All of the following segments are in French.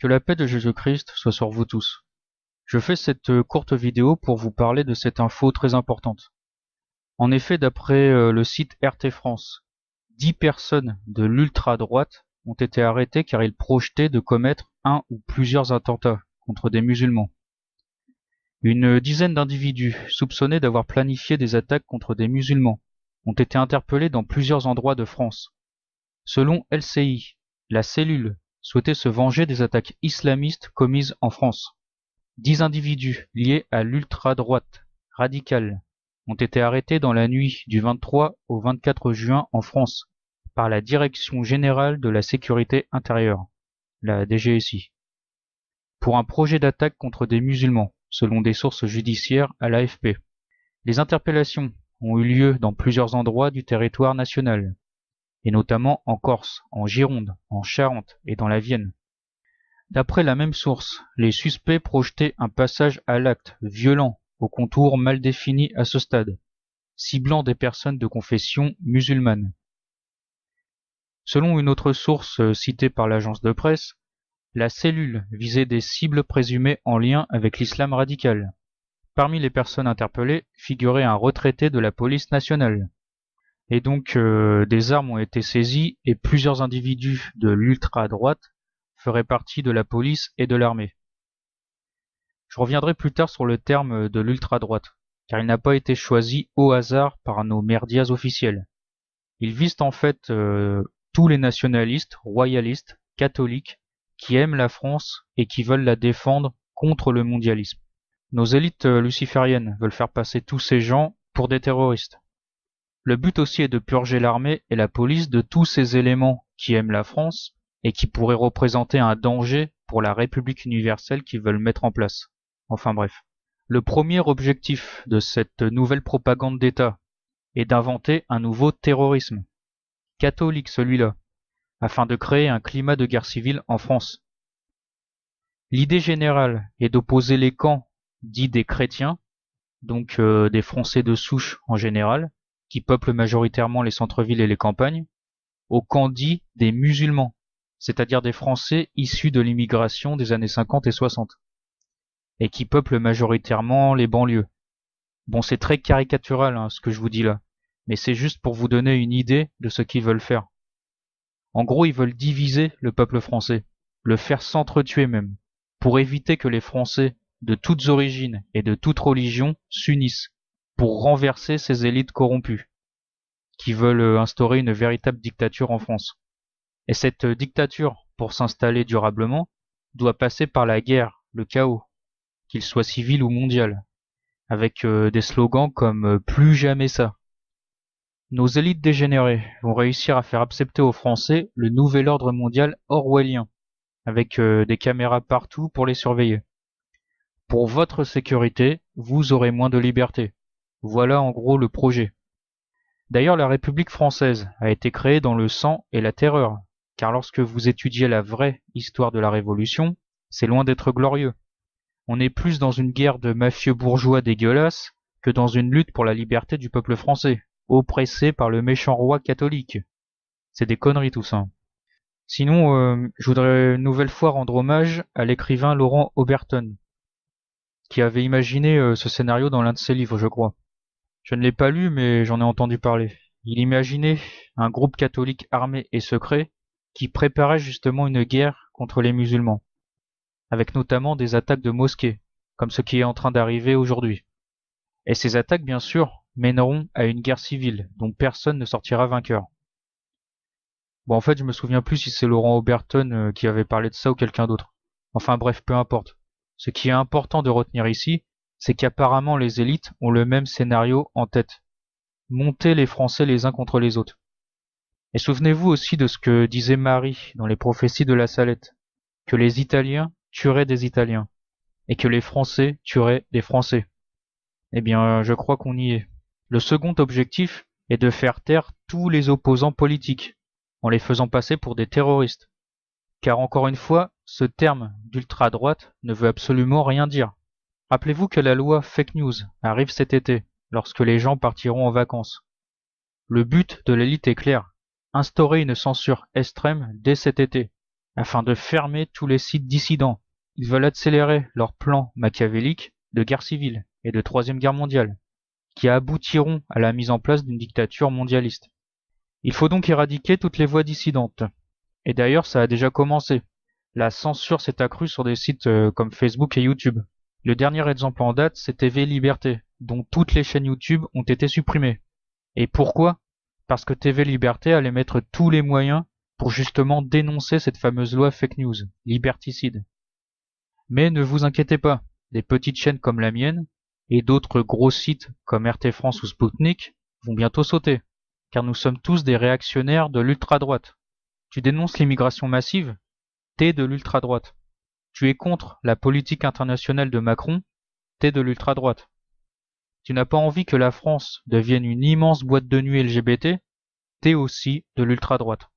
Que la paix de Jésus-Christ soit sur vous tous. Je fais cette courte vidéo pour vous parler de cette info très importante. En effet, d'après le site RT France, 10 personnes de l'ultra-droite ont été arrêtées car ils projetaient de commettre un ou plusieurs attentats contre des musulmans. Une dizaine d'individus soupçonnés d'avoir planifié des attaques contre des musulmans ont été interpellés dans plusieurs endroits de France. Selon LCI, la cellule souhaitait se venger des attaques islamistes commises en France. 10 individus liés à l'ultra-droite radicale ont été arrêtés dans la nuit du 23 au 24 juin en France par la Direction générale de la sécurité intérieure, la DGSI, pour un projet d'attaque contre des musulmans, selon des sources judiciaires à l'AFP. Les interpellations ont eu lieu dans plusieurs endroits du territoire national, et notamment en Corse, en Gironde, en Charente et dans la Vienne. D'après la même source, les suspects projetaient un passage à l'acte violent aux contours mal définis à ce stade, ciblant des personnes de confession musulmane. Selon une autre source citée par l'agence de presse, la cellule visait des cibles présumées en lien avec l'islam radical. Parmi les personnes interpellées figurait un retraité de la police nationale. Et donc des armes ont été saisies et plusieurs individus de l'ultra-droite feraient partie de la police et de l'armée. Je reviendrai plus tard sur le terme de l'ultra-droite, car il n'a pas été choisi au hasard par nos merdias officiels. Ils visent en fait tous les nationalistes, royalistes, catholiques, qui aiment la France et qui veulent la défendre contre le mondialisme. Nos élites lucifériennes veulent faire passer tous ces gens pour des terroristes. Le but aussi est de purger l'armée et la police de tous ces éléments qui aiment la France et qui pourraient représenter un danger pour la République universelle qu'ils veulent mettre en place. Enfin bref. Le premier objectif de cette nouvelle propagande d'État est d'inventer un nouveau terrorisme, catholique celui-là, afin de créer un climat de guerre civile en France. L'idée générale est d'opposer les camps dits des chrétiens, donc des Français de souche en général, qui peuplent majoritairement les centres-villes et les campagnes, aux camps dits des musulmans, c'est-à-dire des Français issus de l'immigration des années 50 et 60, et qui peuplent majoritairement les banlieues. Bon, c'est très caricatural ce que je vous dis là, mais c'est juste pour vous donner une idée de ce qu'ils veulent faire. En gros, ils veulent diviser le peuple français, le faire s'entretuer même, pour éviter que les Français de toutes origines et de toutes religions s'unissent, pour renverser ces élites corrompues, qui veulent instaurer une véritable dictature en France. Et cette dictature, pour s'installer durablement, doit passer par la guerre, le chaos, qu'il soit civil ou mondial, avec des slogans comme « plus jamais ça ». Nos élites dégénérées vont réussir à faire accepter aux Français le nouvel ordre mondial orwellien, avec des caméras partout pour les surveiller. Pour votre sécurité, vous aurez moins de liberté. Voilà en gros le projet. D'ailleurs, la République française a été créée dans le sang et la terreur, car lorsque vous étudiez la vraie histoire de la Révolution, c'est loin d'être glorieux. On est plus dans une guerre de mafieux bourgeois dégueulasses que dans une lutte pour la liberté du peuple français, oppressé par le méchant roi catholique. C'est des conneries tout ça. Sinon, je voudrais une nouvelle fois rendre hommage à l'écrivain Laurent Oberton, qui avait imaginé ce scénario dans l'un de ses livres, je crois. Je ne l'ai pas lu, mais j'en ai entendu parler. Il imaginait un groupe catholique armé et secret qui préparait justement une guerre contre les musulmans, avec notamment des attaques de mosquées, comme ce qui est en train d'arriver aujourd'hui. Et ces attaques, bien sûr, mèneront à une guerre civile, dont personne ne sortira vainqueur. Bon, en fait, je me souviens plus si c'est Laurent Oberton qui avait parlé de ça ou quelqu'un d'autre. Enfin bref, peu importe. Ce qui est important de retenir ici, c'est qu'apparemment les élites ont le même scénario en tête. Monter les Français les uns contre les autres. Et souvenez-vous aussi de ce que disait Marie dans les prophéties de la Salette, que les Italiens tueraient des Italiens, et que les Français tueraient des Français. Eh bien, je crois qu'on y est. Le second objectif est de faire taire tous les opposants politiques, en les faisant passer pour des terroristes. Car encore une fois, ce terme d'ultra-droite ne veut absolument rien dire. Rappelez-vous que la loi Fake News arrive cet été, lorsque les gens partiront en vacances. Le but de l'élite est clair, instaurer une censure extrême dès cet été, afin de fermer tous les sites dissidents. Ils veulent accélérer leur plan machiavélique de guerre civile et de troisième guerre mondiale, qui aboutiront à la mise en place d'une dictature mondialiste. Il faut donc éradiquer toutes les voix dissidentes. Et d'ailleurs, ça a déjà commencé. La censure s'est accrue sur des sites comme Facebook et YouTube. Le dernier exemple en date, c'est TV Liberté, dont toutes les chaînes YouTube ont été supprimées. Et pourquoi? Parce que TV Liberté allait mettre tous les moyens pour justement dénoncer cette fameuse loi fake news, liberticide. Mais ne vous inquiétez pas, des petites chaînes comme la mienne, et d'autres gros sites comme RT France ou Sputnik, vont bientôt sauter, car nous sommes tous des réactionnaires de l'ultra-droite. Tu dénonces l'immigration massive? T'es de l'ultra-droite. Tu es contre la politique internationale de Macron? T'es de l'ultra-droite. Tu n'as pas envie que la France devienne une immense boîte de nuit LGBT? T'es aussi de l'ultra-droite.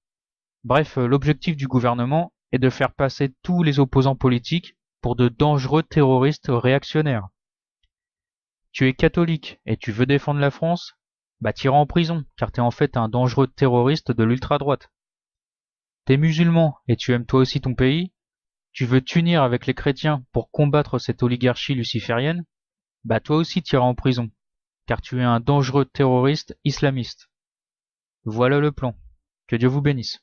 Bref, l'objectif du gouvernement est de faire passer tous les opposants politiques pour de dangereux terroristes réactionnaires. Tu es catholique et tu veux défendre la France? Bah t'iras en prison, car t'es en fait un dangereux terroriste de l'ultra-droite. T'es musulman et tu aimes toi aussi ton pays? Tu veux t'unir avec les chrétiens pour combattre cette oligarchie luciférienne? Bah toi aussi t'iras en prison, car tu es un dangereux terroriste islamiste. Voilà le plan. Que Dieu vous bénisse.